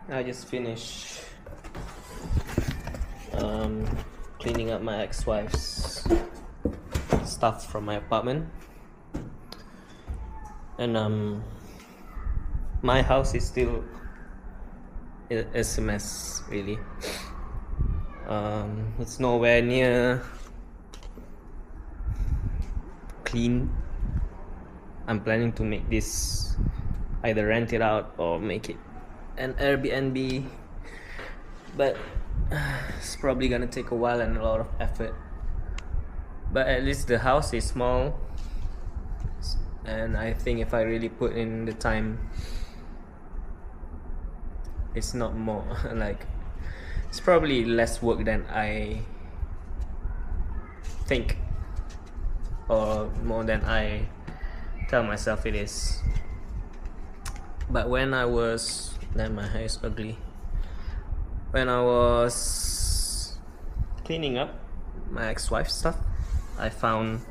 I just finished cleaning up my ex-wife's stuff from my apartment, and my house is still is a mess, really. It's nowhere near clean. I'm planning to make this either rent it out or make it an Airbnb, but it's probably gonna take a while and a lot of effort. But at least the house is small, and I think if I really put in the time, it's not more like it's probably less work than I think, or more than I tell myself it is. But when I was my hair is ugly. When I was cleaning up my ex-wife's stuff, I found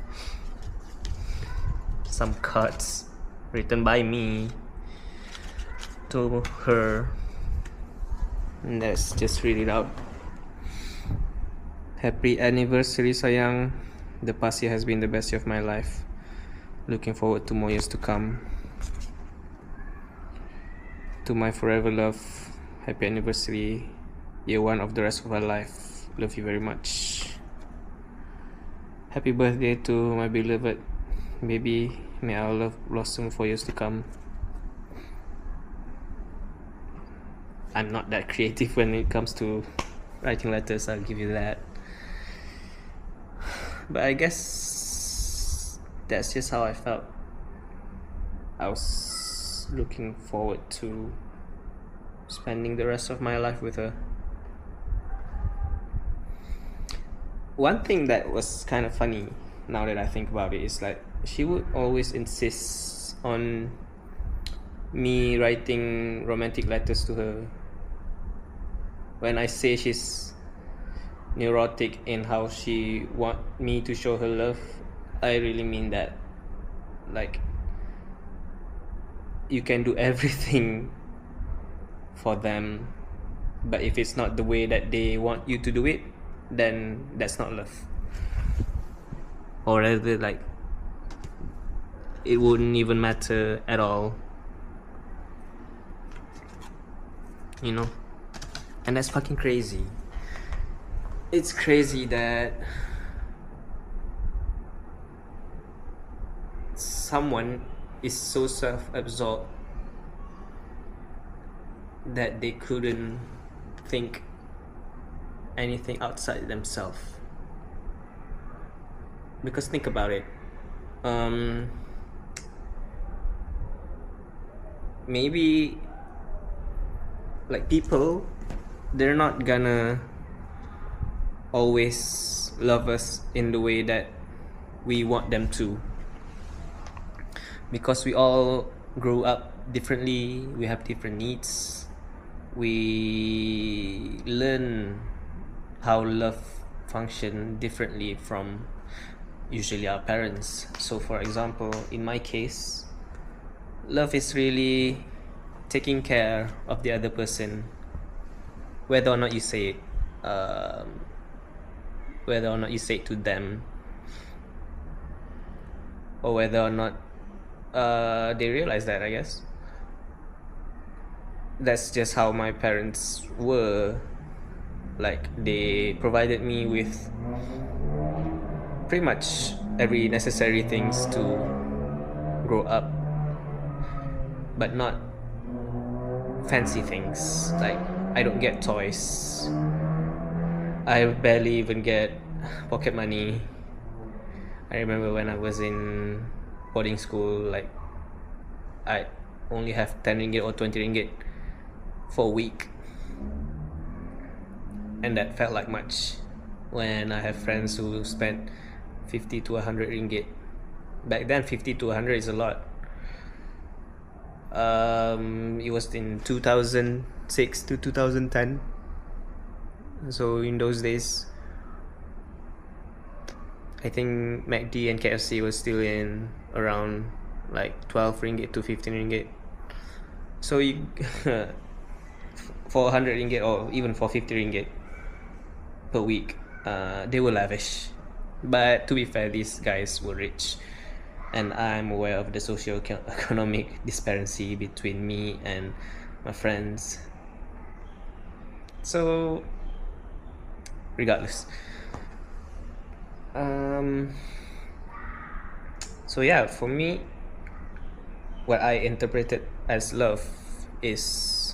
some cards written by me to her, and let's just read it out. Happy anniversary, sayang. The past year has been the best year of my life. Looking forward to more years to come. To my forever love, happy anniversary, year one of the rest of our life. Love you very much. Happy birthday to my beloved baby. May our love blossom for years to come. I'm not that creative when it comes to writing letters, I'll give you that. But I guess that's just how I felt. I was looking forward to spending the rest of my life with her. One thing that was kind of funny now that I think about it is like she would always insist on me writing romantic letters to her. When I say she's neurotic in how she want me to show her love, I really mean that. Like, you can do everything for them, but if it's not the way that they want you to do it, then that's not love. Or rather, like, it wouldn't even matter at all, you know? And that's fucking crazy. It's crazy that someone is so self-absorbed that they couldn't think anything outside themselves. Because think about it, maybe like people, they're not gonna always love us in the way that we want them to, because we all grow up differently, we have different needs, we learn how love function differently from usually our parents. So for example, in my case, love is really taking care of the other person, whether or not you say it, whether or not you say it to them, or whether or not they realize that. I guess that's just how my parents were. Like, they provided me with pretty much every necessary things to grow up, but not fancy things. Like, I don't get toys, I barely even get pocket money. I remember when I was in boarding school, like, I only have 10 ringgit or 20 ringgit for a week, and that felt like much when I have friends who spent 50 to 100 ringgit. Back then 50 to 100 is a lot. It was in 2006 to 2010, so in those days I think McD and KFC was still in around like 12 ringgit to 15 ringgit. So you for 100 ringgit or even for 50 ringgit per week, they were lavish. But to be fair, these guys were rich, and I'm aware of the socio-economic disparity between me and my friends. So, regardless, so yeah, for me, what I interpreted as love is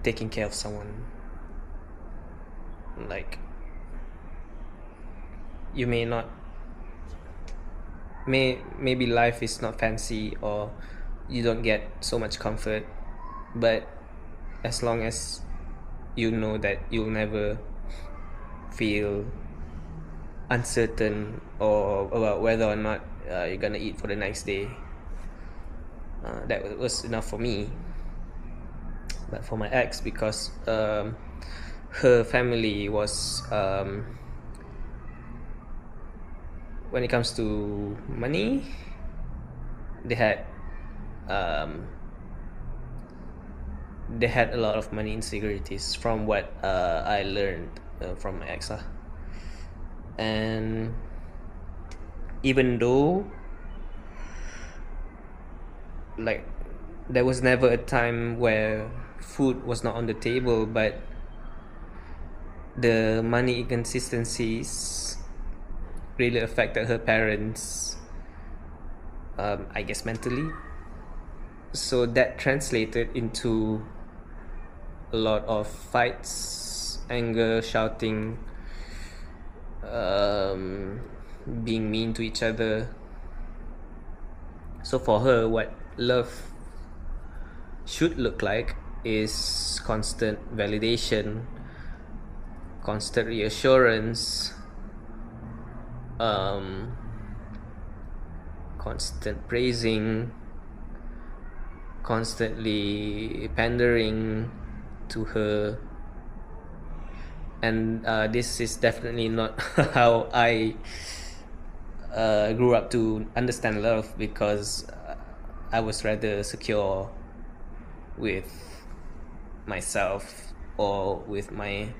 taking care of someone. Like, you may not, maybe life is not fancy, or you don't get so much comfort, but as long as you know that you'll never feel uncertain or about whether or not you're gonna eat for the next day, that was enough for me. But for my ex, because her family was, when it comes to money, they had a lot of money insecurities, from what I learned from my ex. And even though, like, there was never a time where food was not on the table, but the money inconsistencies really affected her parents, I guess mentally. So that translated into a lot of fights, anger, shouting, being mean to each other. So for her, what love should look like is constant validation, constant reassurance, constant praising, constantly pandering to her. And this is definitely not how I grew up to understand love, because I was rather secure with myself, or with my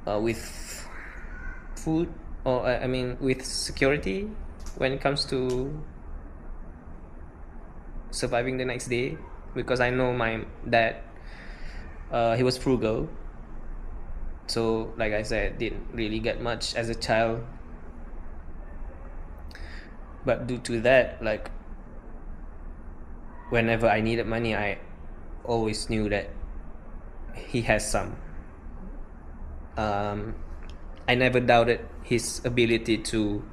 with food, or I mean with security when it comes to surviving the next day, because I know my dad, he was frugal. So like I said, didn't really get much as a child, but due to that, like, whenever I needed money, I always knew that he has some. I never doubted his ability to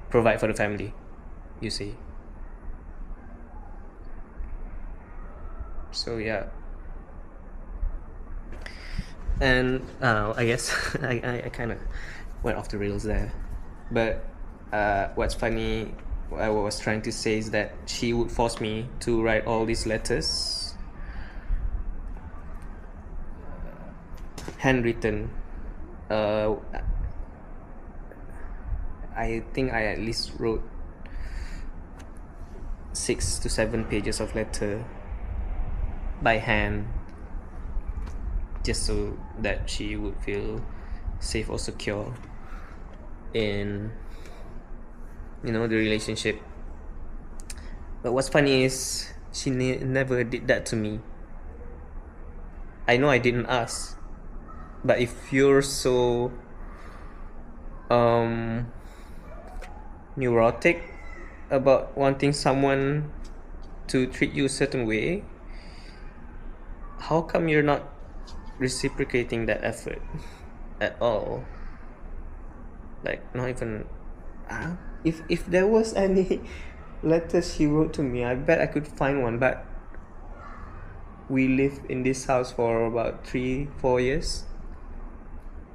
provide for the family, you see. So yeah. And I guess I kind of went off the rails there. But what's funny, what I was trying to say is that she would force me to write all these letters, handwritten. I think I at least wrote 6 to 7 pages of letter by hand, just so that she would feel safe or secure in, the relationship. But what's funny is she never did that to me. I know I didn't ask, but if you're so neurotic about wanting someone to treat you a certain way, how come you're not reciprocating that effort at all? Like, not even if there was any letters she wrote to me, I bet I could find one. But we lived in this house for about 3-4 years.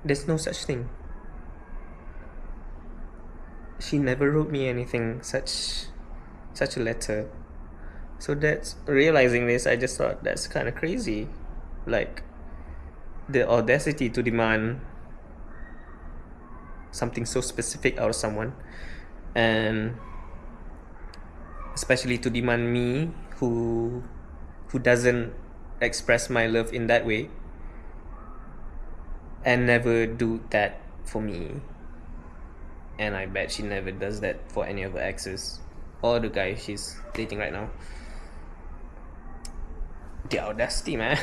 There's no such thing. She never wrote me anything such a letter. So that's, realizing this, I just thought that's kind of crazy. Like, the audacity to demand something so specific out of someone, and especially to demand me, who doesn't express my love in that way and never do that for me. And I bet she never does that for any of her exes or the guy she's dating right now. The audacity, man.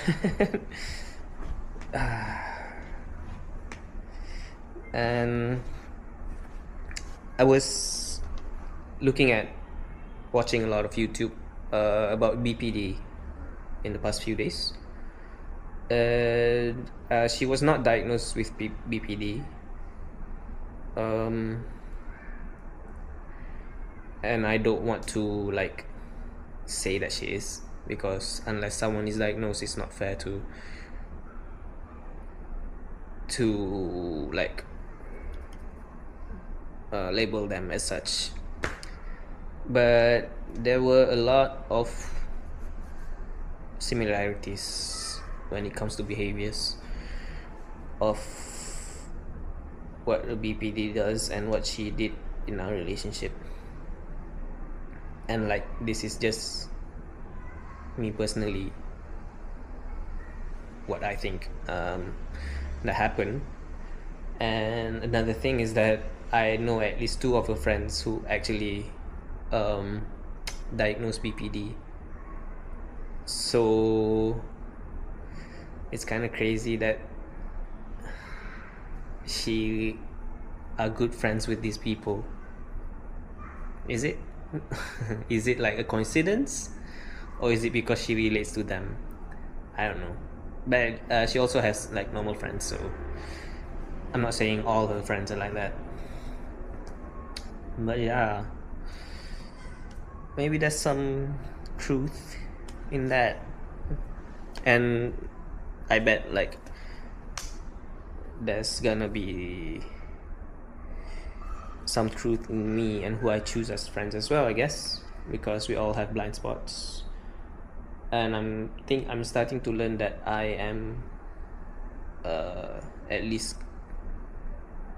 And I was watching a lot of YouTube about BPD in the past few days. She was not diagnosed with BPD, and I don't want to like say that she is, because unless someone is diagnosed, it's not fair to like label them as such. But there were a lot of similarities when it comes to behaviors of what a BPD does and what she did in our relationship. And like, this is just me personally, what I think that happened. And another thing is that I know at least 2 of her friends who actually diagnosed BPD. So it's kind of crazy that she are good friends with these people. Is it? Is it like a coincidence, or is it because she relates to them? I don't know. But she also has like normal friends, so I'm not saying all her friends are like that. But yeah, maybe there's some truth in that. And I bet like there's gonna be some truth in me and who I choose as friends as well, I guess, because we all have blind spots. And I'm starting to learn that I am at least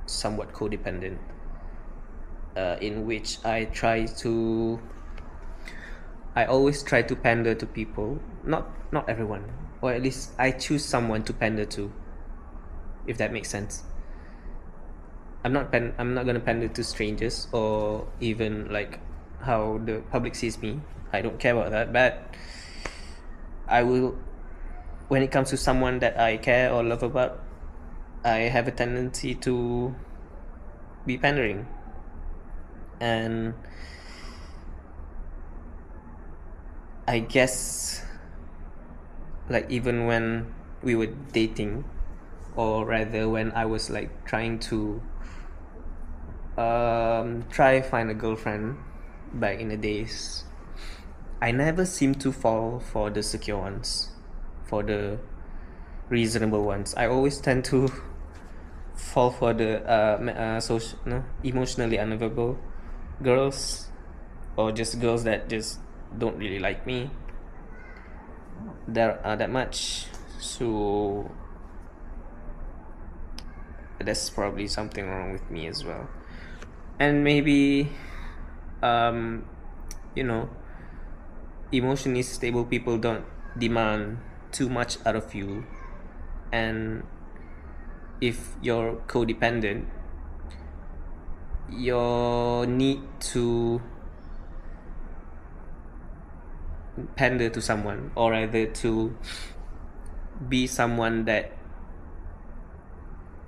somewhat codependent, in which I always try to pander to people, not everyone, or at least I choose someone to pander to, if that makes sense. I'm not gonna pander to strangers or even like how the public sees me. I don't care about that, but I will, when it comes to someone that I care or love about, I have a tendency to be pandering. And I guess like even when we were dating, or rather when I was like trying to find a girlfriend back in the days, I never seemed to fall for the secure ones, for the reasonable ones. I always tend to fall for the emotionally unavailable girls, or just girls that just don't really like me that much. So that's probably something wrong with me as well. And maybe emotionally stable people don't demand too much out of you, and if you're codependent, your need to pander to someone, or rather to be someone that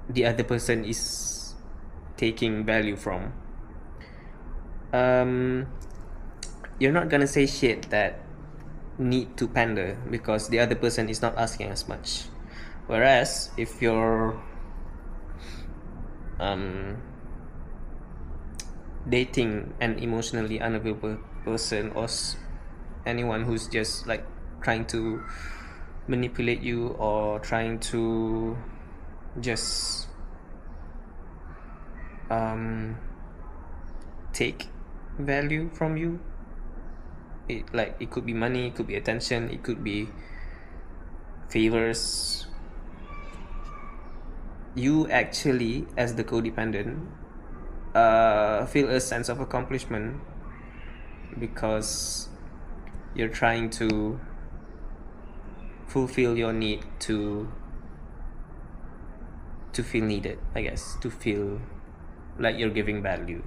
the other person is taking value from, you're not gonna say shit that need to pander because the other person is not asking as much. Whereas if you're dating an emotionally unavailable person, or anyone who's just like trying to manipulate you or trying to just take value from you, it could be money, it could be attention, it could be favors, you actually, as the codependent, feel a sense of accomplishment, because you're trying to fulfill your need to feel needed, I guess, to feel like you're giving value.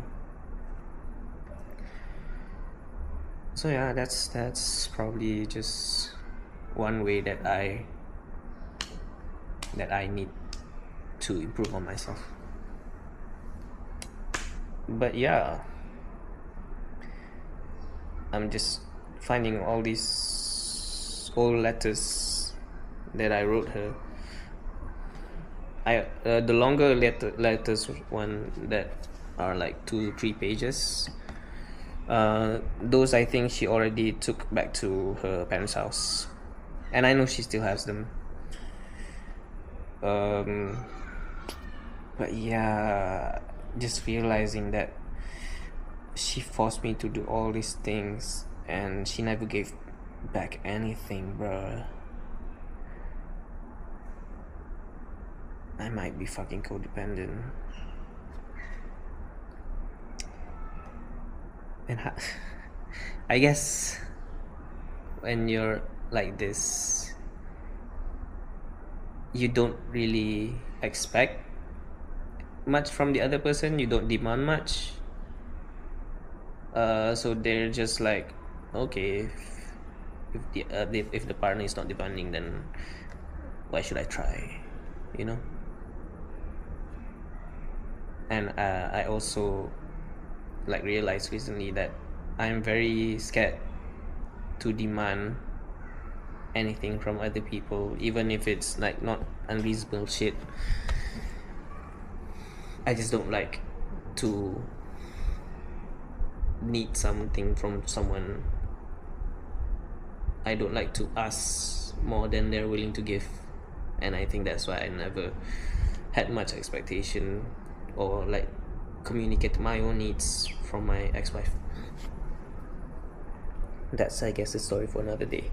So yeah, that's probably just one way that I need to improve on myself. But yeah, I'm just finding all these old letters that I wrote her. The longer letters one that are like 2-3 pages, those I think she already took back to her parents' house, and I know she still has them. But yeah, just realizing that she forced me to do all these things and she never gave back anything, bruh. I might be fucking codependent. And I guess when you're like this, you don't really expect much from the other person. You don't demand much. So they're just like, okay, if the partner is not demanding, then why should I try, you know? And I also like realized recently that I'm very scared to demand anything from other people, even if it's like not unreasonable shit. I just don't like to need something from someone. I don't like to ask more than they're willing to give, and I think that's why I never had much expectation or like communicate my own needs from my ex-wife. That's, I guess, a story for another day.